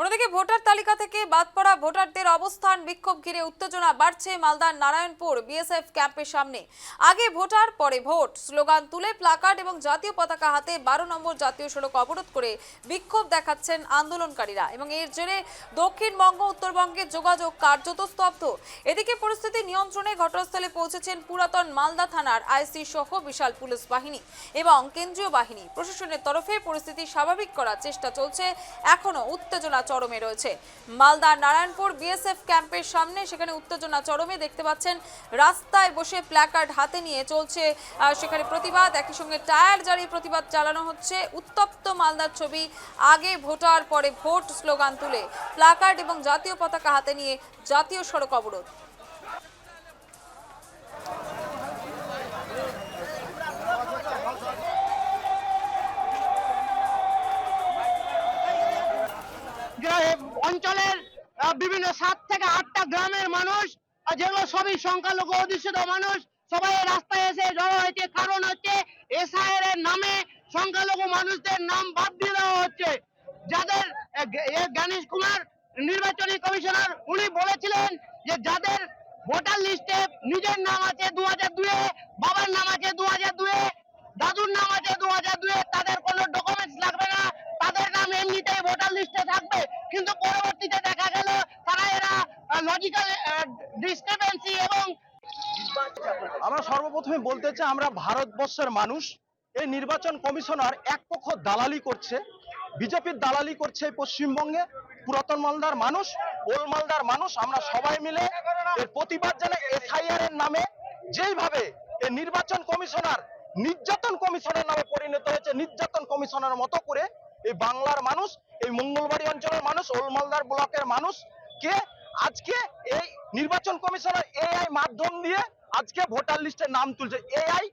অন্যদিকে ভোটার তালিকা থেকে বাদ পড়া ভোটারদের অবস্থান বিক্ষোভ ঘিরে উত্তেজনা বাড়ছে মালদার নারায়ণপুর বিএসএফ ক্যাম্পের সামনে। আগে ভোটার পরে ভোট স্লোগান তুলে প্লাকার্ড এবং জাতীয় পতাকা হাতে 12 নম্বর জাতীয় সড়ক অবরোধ করে বিক্ষোভ দেখাচ্ছেন আন্দোলনকারীরা এবং এর জেরে দক্ষিণবঙ্গ উত্তরবঙ্গের যোগাযোগ কার্যত স্তব্ধ। এদিকে পরিস্থিতি নিয়ন্ত্রণে ঘটনাস্থলে পৌঁছেছেন পুরাতন মালদা থানার আইসি সহ বিশাল পুলিশ বাহিনী এবং কেন্দ্রীয় বাহিনী। প্রশাসনের তরফে পরিস্থিতি স্বাভাবিক করার চেষ্টা চলছে। এখনো উত্তেজনা চরমে রয়েছে মালদার নারায়ণপুর বিএসএফ ক্যাম্পের সামনে। সেখানে উত্তেজনা চরমে দেখতে পাচ্ছেন, রাস্তায় বসে প্ল্যাকার্ড হাতে নিয়ে চলছে সেখানে প্রতিবাদ। একই সঙ্গে টায়ার জ্বালিয়ে প্রতিবাদ চালানো হচ্ছে। উত্তপ্ত মালদার ছবি। আগে ভোটার পরে ভোট স্লোগান তুলে প্ল্যাকার্ড এবং জাতীয় পতাকা হাতে নিয়ে জাতীয় সড়ক অবরোধ। অঞ্চলের বিভিন্ন 7 থেকে 8টা গ্রামের মানুষ, যেগুলো সবই সংখ্যালঘু অধ্যুষিত মানুষ, সবাই রাস্তায় এসে জড়ো হয়েছে। কারণ হচ্ছে এসআইআর এর নামে সংখ্যালঘু মানুষদের নাম বাদ দিয়ে দেওয়া হচ্ছে। যাদের গণেশ কুমার নির্বাচনী কমিশনার উনি বলেছিলেন যে যাদের ভোটার লিস্টে নিজের নাম আছে 2002-এ, বাবার নাম আছে 2002-এ, দাদুর নাম আছে 2002-এ, তাদের কোনো ডকুমেন্টস লাগবে না, তাদের নাম এমনিতেই ভোটার লিস্টে থাকবে। কিন্তু পরবর্তীতে দেখা গেল তারা এরা লজিক্যাল ডিসক্রিপেন্সি এবং আমরা সর্বপ্রথমে বলতে চাই, আমরা ভারতবর্ষের মানুষ। এই নির্বাচন কমিশনার এক পক্ষ দালালি করছে, বিজেপির দালালি করছে এই পশ্চিমবঙ্গে। পুরাতন মালদার মানুষ, ওল্ড মালদার মানুষ আমরা সবাই মিলে এর প্রতিবাদ জানাই। এসআইআর এর নামে যেইভাবে এই নির্বাচন কমিশনার নির্যাতন কমিশনের নামে পরিণত হয়েছে, নির্যাতন কমিশনের মতো করে এই বাংলার মানুষ, এই মঙ্গলবাড়ি অঞ্চলের মানুষ, ওল্ড মালদার ব্লকের মানুষ কে আজকে এই নির্বাচন কমিশনার এআই মাধ্যম দিয়ে আজকে ভোটার লিস্টে নাম তুলছে। এআই